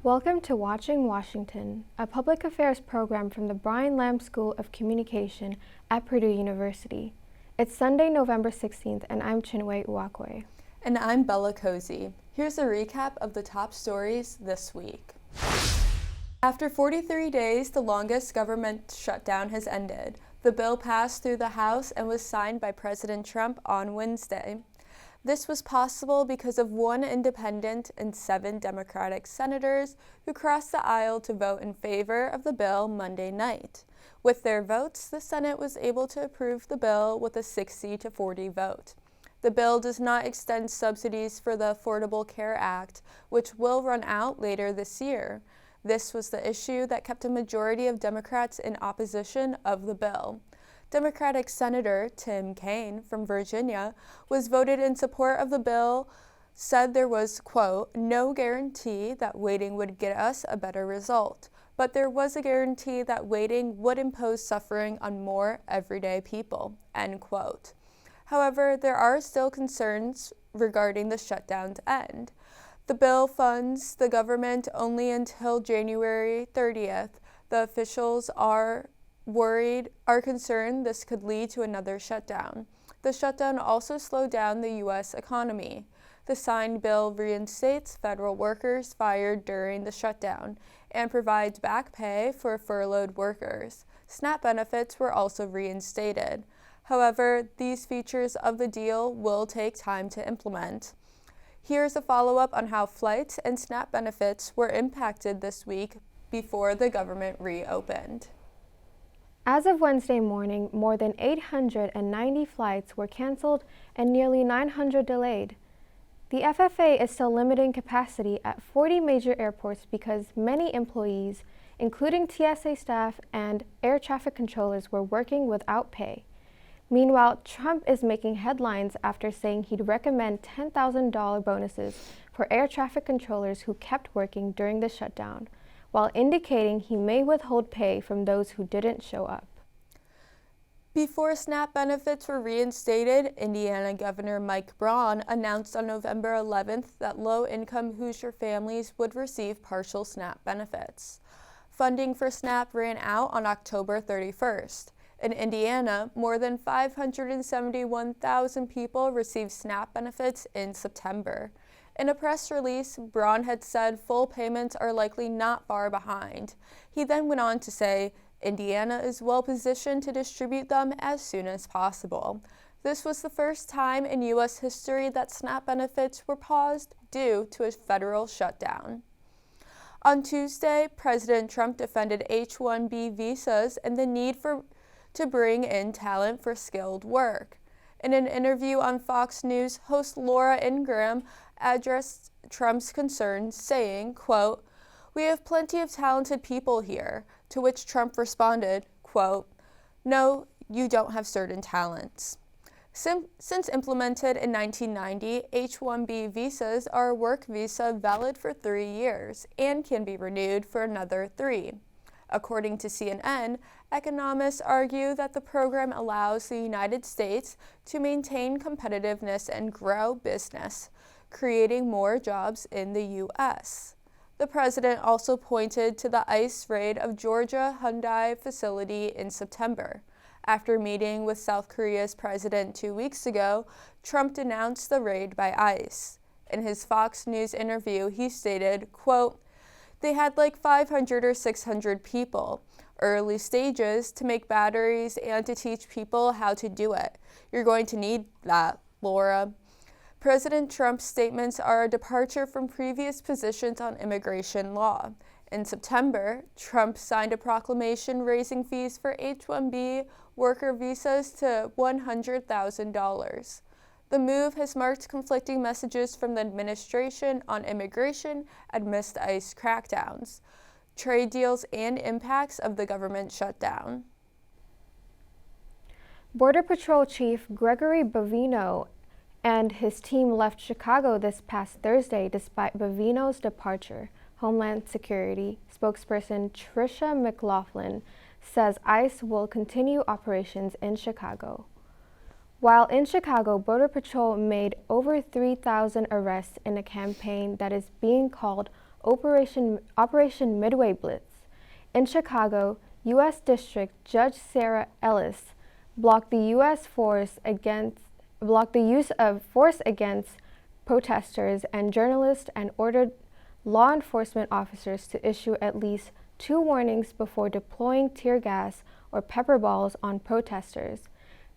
Welcome to Watching Washington, a public affairs program from the Brian Lamb School of Communication at Purdue University. It's Sunday, November 16th, and I'm Chinwe Uwakwe. And I'm Bella Cozy. Here's a recap of the top stories this week. After 43 days, the longest government shutdown has ended. The bill passed through the House and was signed by President Trump on Wednesday. This was possible because of 1 independent and 7 Democratic senators who crossed the aisle to vote in favor of the bill Monday night. With their votes, the Senate was able to approve the bill with a 60-40 vote. The bill does not extend subsidies for the Affordable Care Act, which will run out later this year. This was the issue that kept a majority of Democrats in opposition of the bill. Democratic Senator Tim Kaine from Virginia was voted in support of the bill, said there was, quote, no guarantee that waiting would get us a better result, but there was a guarantee that waiting would impose suffering on more everyday people, end quote. However, there are still concerns regarding the shutdown's end. The bill funds the government only until January 30th. The officials are concerned this could lead to another shutdown. The shutdown also slowed down the U.S. economy. The signed bill reinstates federal workers fired during the shutdown and provides back pay for furloughed workers. SNAP benefits were also reinstated. However, these features of the deal will take time to implement. Here's a follow-up on how flights and SNAP benefits were impacted this week before the government reopened. As of Wednesday morning, more than 890 flights were canceled and nearly 900 delayed. The FFA is still limiting capacity at 40 major airports because many employees, including TSA staff and air traffic controllers, were working without pay. Meanwhile, Trump is making headlines after saying he'd recommend $10,000 bonuses for air traffic controllers who kept working during the shutdown, while indicating he may withhold pay from those who didn't show up. Before SNAP benefits were reinstated, Indiana Governor Mike Braun announced on November 11th that low-income Hoosier families would receive partial SNAP benefits. Funding for SNAP ran out on October 31st. In Indiana, more than 571,000 people received SNAP benefits in September. In a press release, Braun had said full payments are likely not far behind. He then went on to say, Indiana is well positioned to distribute them as soon as possible. This was the first time in U.S. history that SNAP benefits were paused due to a federal shutdown. On Tuesday, President Trump defended H-1B visas and the need to bring in talent for skilled work. In an interview on Fox News, host Laura Ingraham addressed Trump's concerns, saying, quote, we have plenty of talented people here, to which Trump responded, quote, no, you don't have certain talents. Since implemented in 1990, H-1B visas are a work visa valid for 3 years and can be renewed for another 3. According to CNN, economists argue that the program allows the United States to maintain competitiveness and grow business, creating more jobs in the U.S. The president also pointed to the ICE raid of Georgia Hyundai facility in September. After meeting with South Korea's president 2 weeks ago, Trump denounced the raid by ICE. In his Fox News interview, he stated, quote, they had like 500 or 600 people, early stages, to make batteries and to teach people how to do it. You're going to need that, Laura. President Trump's statements are a departure from previous positions on immigration law. In September, Trump signed a proclamation raising fees for H-1B worker visas to $100,000. The move has marked conflicting messages from the administration on immigration amidst ICE crackdowns, trade deals, and impacts of the government shutdown. Border Patrol Chief Gregory Bovino and his team left Chicago this past Thursday despite Bovino's departure. Homeland Security spokesperson Tricia McLaughlin says ICE will continue operations in Chicago. While in Chicago, Border Patrol made over 3,000 arrests in a campaign that is being called Operation Midway Blitz. In Chicago, U.S. District Judge Sarah Ellis blocked the use of force against protesters and journalists and ordered law enforcement officers to issue at least 2 warnings before deploying tear gas or pepper balls on protesters.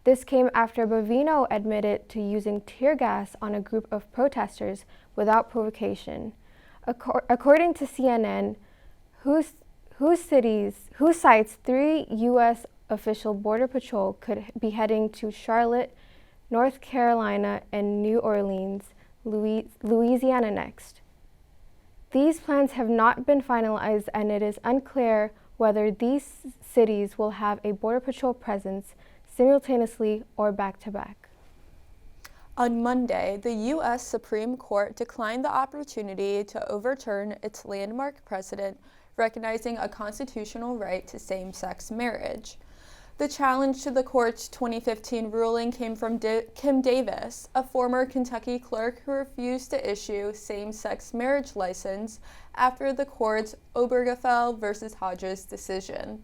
This came after Bovino admitted to using tear gas on a group of protesters without provocation. According to CNN, whose cites 3 U.S. official Border Patrol could be heading to Charlotte, North Carolina, and New Orleans, Louisiana next. These plans have not been finalized, and it is unclear whether these cities will have a Border Patrol presence simultaneously or back-to-back. On Monday, the U.S. Supreme Court declined the opportunity to overturn its landmark precedent recognizing a constitutional right to same-sex marriage. The challenge to the court's 2015 ruling came from Kim Davis, a former Kentucky clerk who refused to issue same-sex marriage license after the court's Obergefell v. Hodges decision.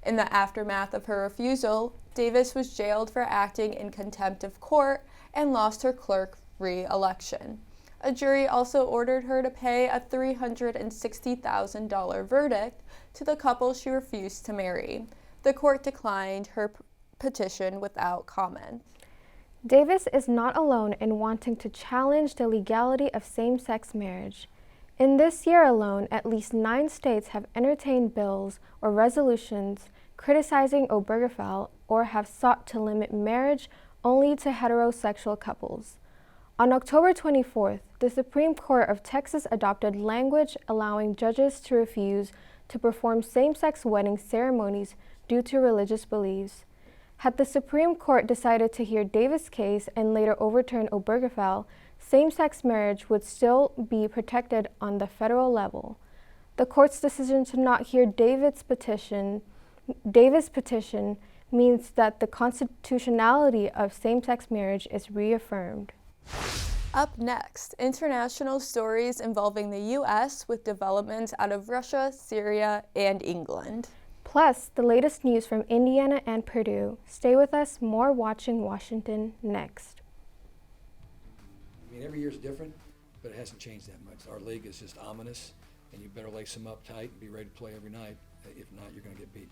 In the aftermath of her refusal, Davis was jailed for acting in contempt of court and lost her clerk re-election. A jury also ordered her to pay a $360,000 verdict to the couple she refused to marry. The court declined her petition without comment. Davis is not alone in wanting to challenge the legality of same-sex marriage. In this year alone, at least 9 states have entertained bills or resolutions criticizing Obergefell or have sought to limit marriage only to heterosexual couples. On October 24th, the Supreme Court of Texas adopted language allowing judges to refuse to perform same-sex wedding ceremonies due to religious beliefs. Had the Supreme Court decided to hear Davis' case and later overturn Obergefell, same-sex marriage would still be protected on the federal level. The court's decision to not hear Davis' petition means that the constitutionality of same-sex marriage is reaffirmed. Up next, international stories involving the U.S. with developments out of Russia, Syria, and England. Plus, the latest news from Indiana and Purdue. Stay with us, more Watching Washington next. I mean, every year's different, but it hasn't changed that much. Our league is just ominous, and you better lace them up tight and be ready to play every night. If not, you're going to get beat.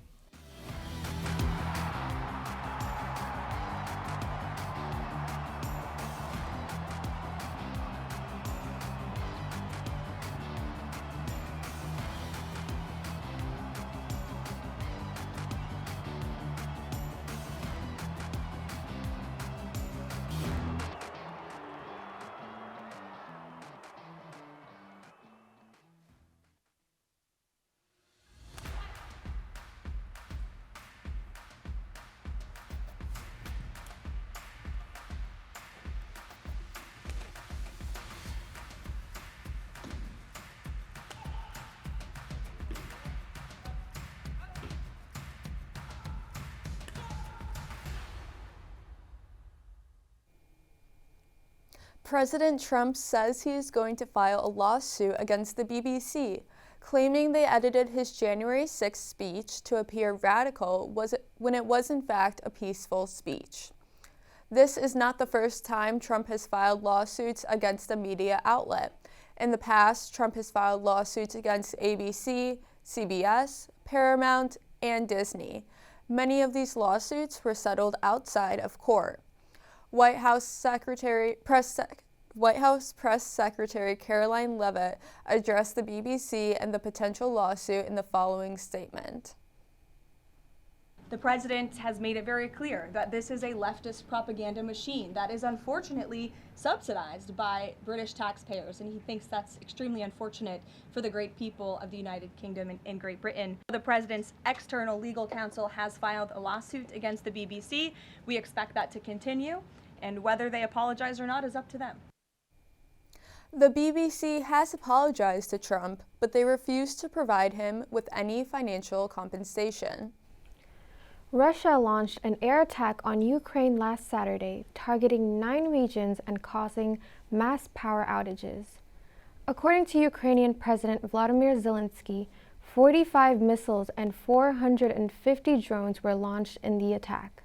President Trump says he is going to file a lawsuit against the BBC, claiming they edited his January 6th speech to appear radical when it was in fact a peaceful speech. This is not the first time Trump has filed lawsuits against a media outlet. In the past, Trump has filed lawsuits against ABC, CBS, Paramount, and Disney. Many of these lawsuits were settled outside of court. White House Press Secretary Caroline Leavitt addressed the BBC and the potential lawsuit in the following statement. The president has made it very clear that this is a leftist propaganda machine that is unfortunately subsidized by British taxpayers, and he thinks that's extremely unfortunate for the great people of the United Kingdom and Great Britain. The president's external legal counsel has filed a lawsuit against the BBC. We expect that to continue, and whether they apologize or not is up to them. The BBC has apologized to Trump, but they refuse to provide him with any financial compensation. Russia launched an air attack on Ukraine last Saturday, targeting 9 regions and causing mass power outages. According to Ukrainian President Vladimir Zelensky, 45 missiles and 450 drones were launched in the attack.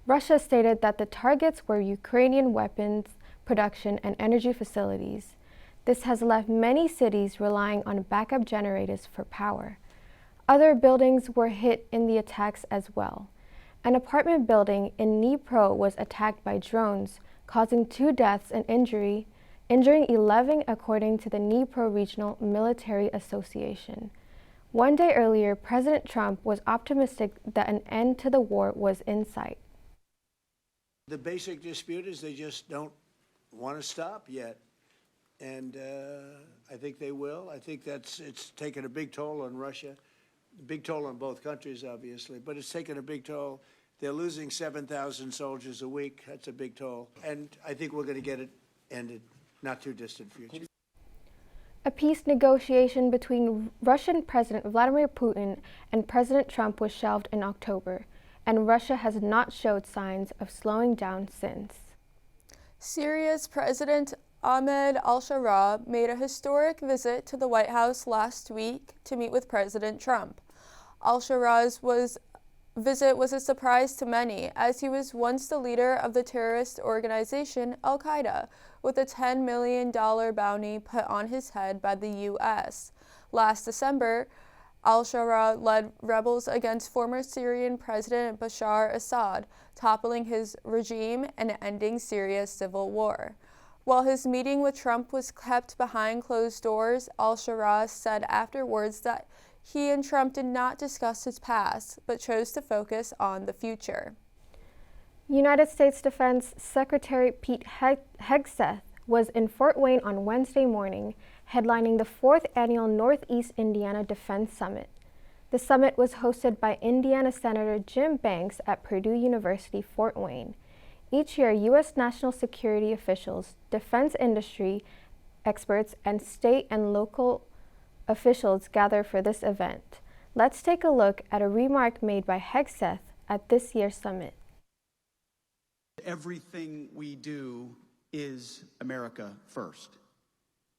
Russia stated that the targets were Ukrainian weapons production and energy facilities. This has left many cities relying on backup generators for power. Other buildings were hit in the attacks as well. An apartment building in Dnipro was attacked by drones, causing 2 deaths and injuring 11 according to the Dnipro Regional Military Association. One day earlier, President Trump was optimistic that an end to the war was in sight. The basic dispute is they just don't want to stop yet. And I think they will. I think it's taken a big toll on Russia, a big toll on both countries, obviously, but it's taken a big toll. They're losing 7,000 soldiers a week. That's a big toll. And I think we're going to get it ended, not too distant future. A peace negotiation between Russian President Vladimir Putin and President Trump was shelved in October, and Russia has not showed signs of slowing down since. Syria's President Ahmed al-Shara made a historic visit to the White House last week to meet with President Trump. Al-Shara's visit was a surprise to many, as he was once the leader of the terrorist organization Al-Qaeda, with a $10 million bounty put on his head by the U.S. Last December, al-Shara led rebels against former Syrian President Bashar Assad, toppling his regime and ending Syria's civil war. While his meeting with Trump was kept behind closed doors, al-Shara said afterwards that he and Trump did not discuss his past, but chose to focus on the future. United States Defense Secretary Pete Hegseth was in Fort Wayne on Wednesday morning, headlining the 4th annual Northeast Indiana Defense Summit. The summit was hosted by Indiana Senator Jim Banks at Purdue University, Fort Wayne. Each year, U.S. national security officials, defense industry experts, and state and local officials gather for this event. Let's take a look at a remark made by Hegseth at this year's summit. Everything we do is America first.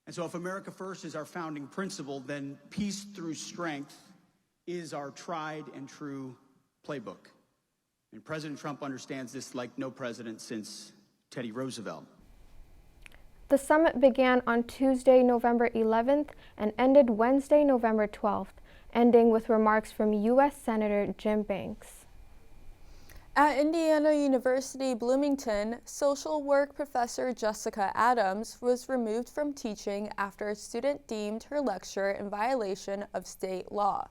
And so if America first is our founding principle, then peace through strength is our tried and true playbook. And President Trump understands this like no president since Teddy Roosevelt. The summit began on Tuesday, November 11th and ended Wednesday, November 12th, ending with remarks from U.S. Senator Jim Banks. At Indiana University Bloomington, social work professor Jessica Adams was removed from teaching after a student deemed her lecture in violation of state law.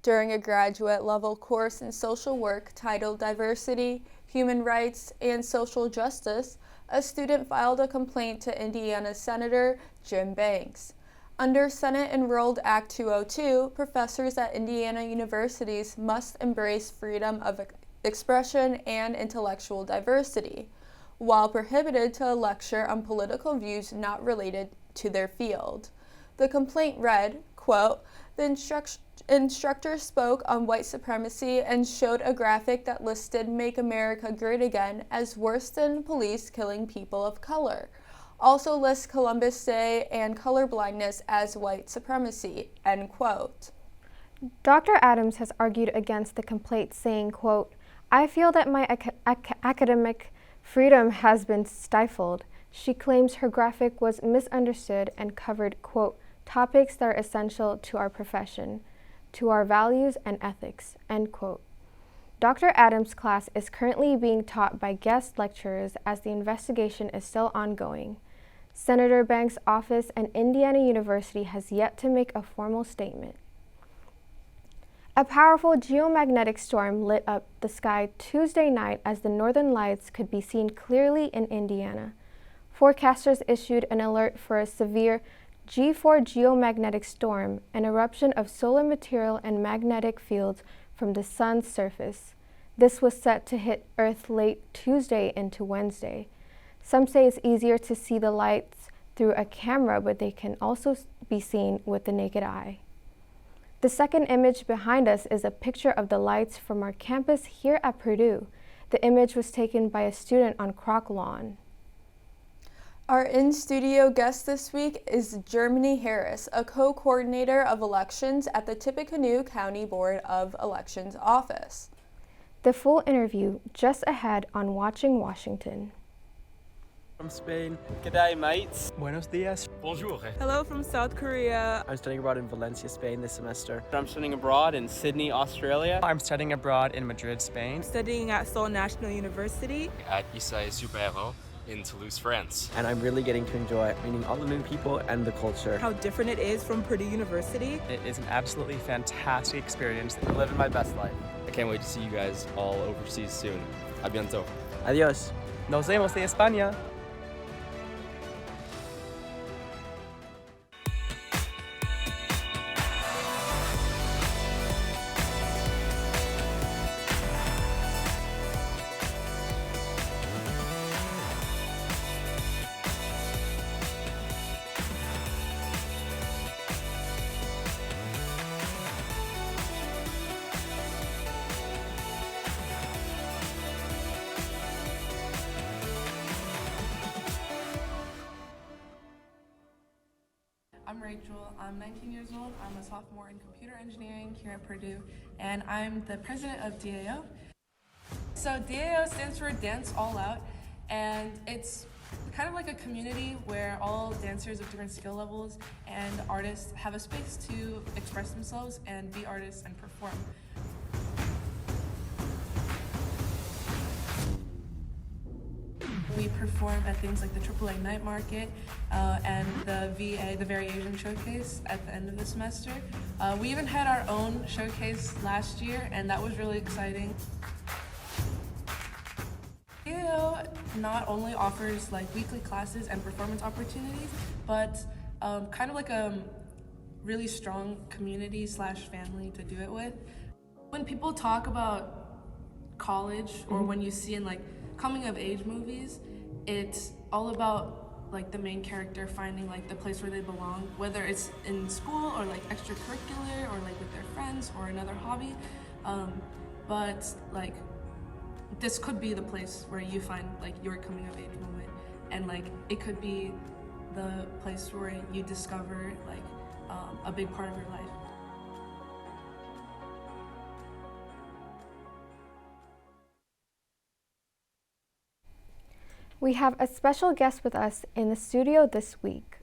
During a graduate-level course in social work titled Diversity, Human Rights, and Social Justice, a student filed a complaint to Indiana Senator Jim Banks. Under Senate Enrolled Act 202, professors at Indiana universities must embrace freedom of expression and intellectual diversity, while prohibited to lecture on political views not related to their field. The complaint read, quote, "The instructor spoke on white supremacy and showed a graphic that listed Make America Great Again as worse than police killing people of color. Also lists Columbus Day and colorblindness as white supremacy," end quote. Dr. Adams has argued against the complaint, saying, quote, "I feel that my academic freedom has been stifled." She claims her graphic was misunderstood and covered, quote, "topics that are essential to our profession, to our values and ethics," end quote. Dr. Adams' class is currently being taught by guest lecturers as the investigation is still ongoing. Senator Banks' office and Indiana University has yet to make a formal statement. A powerful geomagnetic storm lit up the sky Tuesday night as the northern lights could be seen clearly in Indiana. Forecasters issued an alert for a severe G4 geomagnetic storm, an eruption of solar material and magnetic fields from the sun's surface. This was set to hit Earth late Tuesday into Wednesday. Some say it's easier to see the lights through a camera, but they can also be seen with the naked eye. The second image behind us is a picture of the lights from our campus here at Purdue. The image was taken by a student on Kroc Lawn. Our in-studio guest this week is Germany Harris, a co-coordinator of elections at the Tippecanoe County Board of Elections office. The full interview just ahead on Watching Washington. From Spain. G'day, mates. Buenos dias. Bonjour. Hello from South Korea. I'm studying abroad in Valencia, Spain this semester. I'm studying abroad in Sydney, Australia. I'm studying abroad in Madrid, Spain. Studying at Seoul National University. At ISAE Supero in Toulouse, France. And I'm really getting to enjoy meeting all the new people and the culture. How different it is from Purdue University. It is an absolutely fantastic experience. I'm living my best life. I can't wait to see you guys all overseas soon. A bientôt. Adiós. Nos vemos de España. I'm Rachel. I'm 19 years old. I'm a sophomore in computer engineering here at Purdue, and I'm the president of DAO. So DAO stands for Dance All Out, and it's kind of like a community where all dancers of different skill levels and artists have a space to express themselves and be artists and perform. We perform at things like the AAA Night Market and the VA, the Variation Showcase, at the end of the semester. We even had our own showcase last year, and that was really exciting. DAO not only offers like weekly classes and performance opportunities, but kind of like a really strong community / family to do it with. When people talk about college, or when you see in like coming of age movies, it's all about like the main character finding like the place where they belong, whether it's in school or like extracurricular or like with their friends or another hobby. But like this could be the place where you find like your coming of age moment, and like it could be the place where you discover like a big part of your life. We have a special guest with us in the studio this week.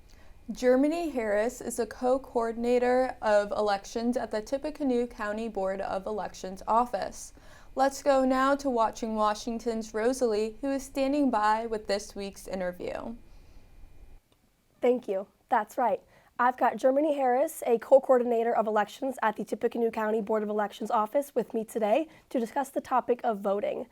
Germany Harris is a co-coordinator of elections at the Tippecanoe County Board of Elections office. Let's go now to Watching Washington's Rosalie, who is standing by with this week's interview. Thank you. That's right. I've got Germany Harris, a co-coordinator of elections at the Tippecanoe County Board of Elections office, with me today to discuss the topic of voting.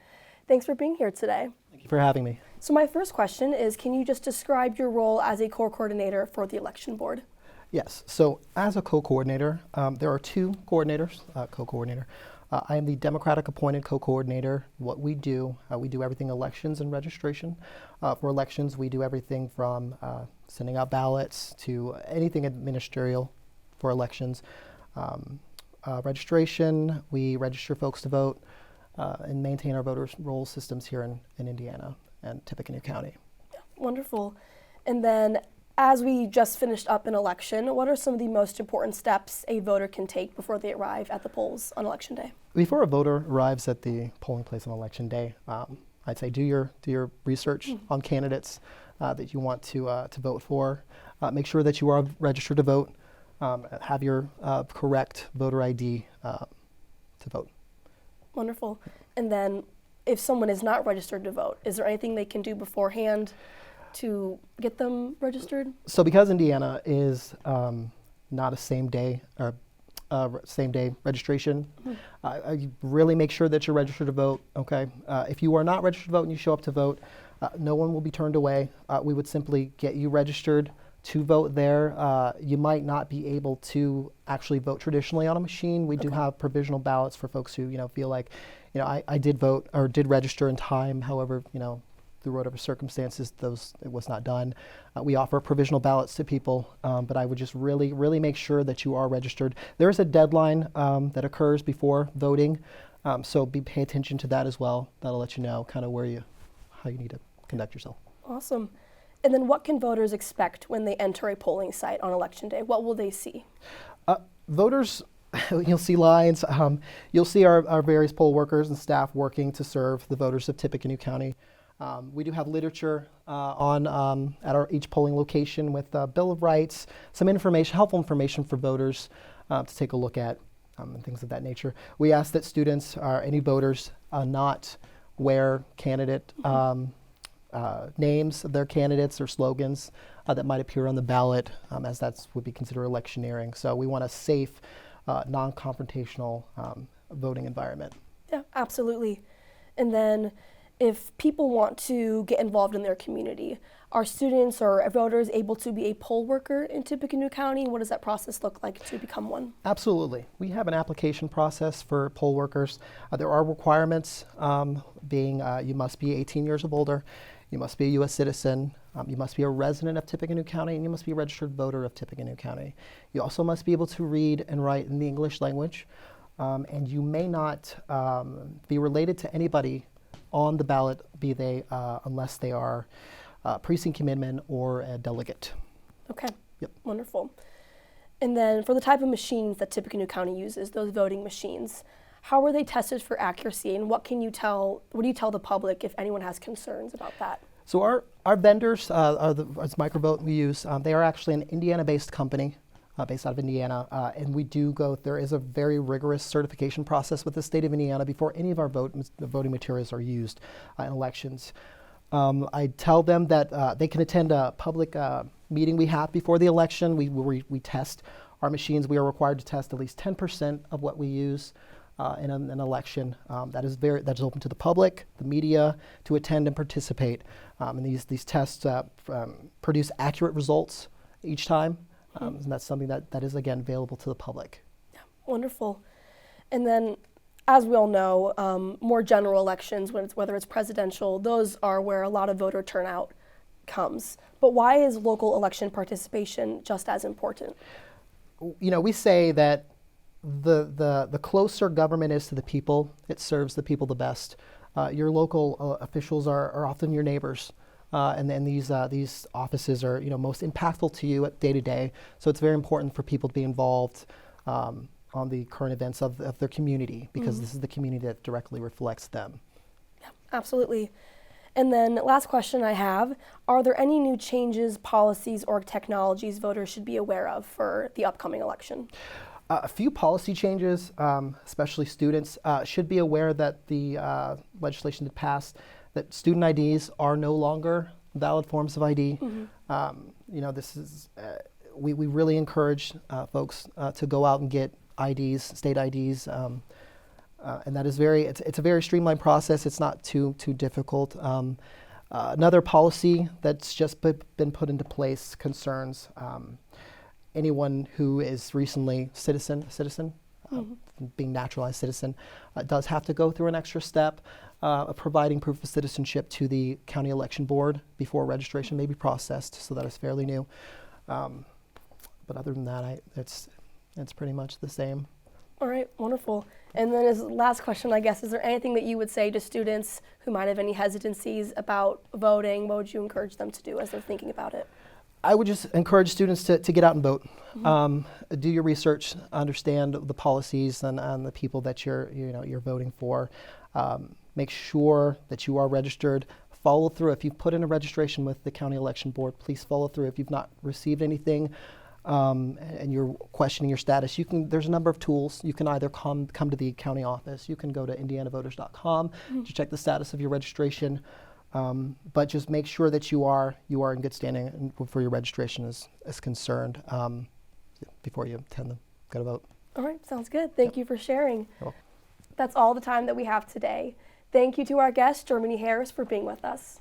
Thanks for being here today. Thank you for having me. So my first question is, can you just describe your role as a co-coordinator for the election board? Yes, so as a co-coordinator, there are two coordinators, co-coordinator. I am the Democratic appointed co-coordinator. What we do everything elections and registration. For elections, we do everything from sending out ballots to anything administrative for elections. Registration, we register folks to vote and maintain our voter roll systems here in Indiana and Tippecanoe County. Wonderful. And then as we just finished up an election, what are some of the most important steps a voter can take before they arrive at the polls on election day? Before a voter arrives at the polling place on election day, I'd say do your research on candidates that you want to vote for. Make sure that you are registered to vote. Have your correct voter ID to vote. Wonderful. And then if someone is not registered to vote, is there anything they can do beforehand to get them registered? So because Indiana is not a same day registration, you really make sure that you're registered to vote, okay? If you are not registered to vote and you show up to vote, no one will be turned away. We would simply get you registered to vote there. You might not be able to actually vote traditionally on a machine. We do have provisional ballots for folks who, feel like, I did vote or did register in time. However, through whatever circumstances, it was not done. We offer provisional ballots to people, but I would just really, really make sure that you are registered. There is a deadline that occurs before voting, so pay attention to that as well. That'll let you know kind of how you need to conduct yourself. Awesome. And then what can voters expect when they enter a polling site on Election Day? What will they see? Voters, you'll see lines. You'll see our various poll workers and staff working to serve the voters of Tippecanoe County. We do have literature at each polling location with a Bill of Rights, some information, helpful information for voters to take a look at, and things of that nature. We ask that students, any voters, not wear candidate names of their candidates or slogans that might appear on the ballot, as that would be considered electioneering. So we want a safe, non-confrontational voting environment. Yeah, absolutely. And then if people want to get involved in their community, are students or voters able to be a poll worker in Tippecanoe County? What does that process look like to become one? Absolutely. We have an application process for poll workers. There are requirements, being you must be 18 years or older, you must be a U.S. citizen, you must be a resident of Tippecanoe County, and you must be a registered voter of Tippecanoe County. You also must be able to read and write in the English language, and you may not be related to anybody on the ballot, be they unless they are precinct commitment or a delegate. Okay. Yep. Wonderful. And then for the type of machines that Tippecanoe County uses, those voting machines, how are they tested for accuracy, and what do you tell the public if anyone has concerns about that? So our vendors, as Microvote we use, they are actually an Indiana-based company, based out of Indiana, and we do there is a very rigorous certification process with the state of Indiana before any of our voting materials are used in elections. I tell them that they can attend a public meeting we have before the election. We test our machines. We are required to test at least 10% of what we use in an election. That is open to the public, the media, to attend and participate. And these tests produce accurate results each time. And that's something that is, again, available to the public. Yeah, wonderful. And then, as we all know, more general elections, whether it's presidential, those are where a lot of voter turnout comes. But why is local election participation just as important? You know, we say that the closer government is to the people, it serves the people the best. Your local officials are often your neighbors. And then these offices are, most impactful to you day to day. So it's very important for people to be involved on the current events of their community, because this is the community that directly reflects them. Yeah, absolutely. And then last question I have, are there any new changes, policies, or technologies voters should be aware of for the upcoming election? A few policy changes, especially students, should be aware that the legislation that passed that student IDs are no longer valid forms of ID. This is we really encourage folks to go out and get IDs, state IDs, and that is it's a very streamlined process. It's not too difficult. Another policy that's just been put into place concerns anyone who is recently citizen, being naturalized citizen, does have to go through an extra step of providing proof of citizenship to the county election board before registration may be processed, so that is fairly new. But other than that, it's pretty much the same. All right, wonderful. And then as last question, I guess, is there anything that you would say to students who might have any hesitancies about voting? What would you encourage them to do as they're thinking about it? I would just encourage students to get out and vote. Do your research, understand the policies and the people that you're voting for. Make sure that you are registered. Follow through. If you've put in a registration with the county election board, please follow through. If you've not received anything and you're questioning your status, there's a number of tools. You can either come to the county office. You can go to indianavoters.com to check the status of your registration. But just make sure that you are in good standing for your registration is concerned before you go to vote. All right, sounds good. Thank you for sharing. You're welcome. That's all the time that we have today. Thank you to our guest, Germany Harris, for being with us.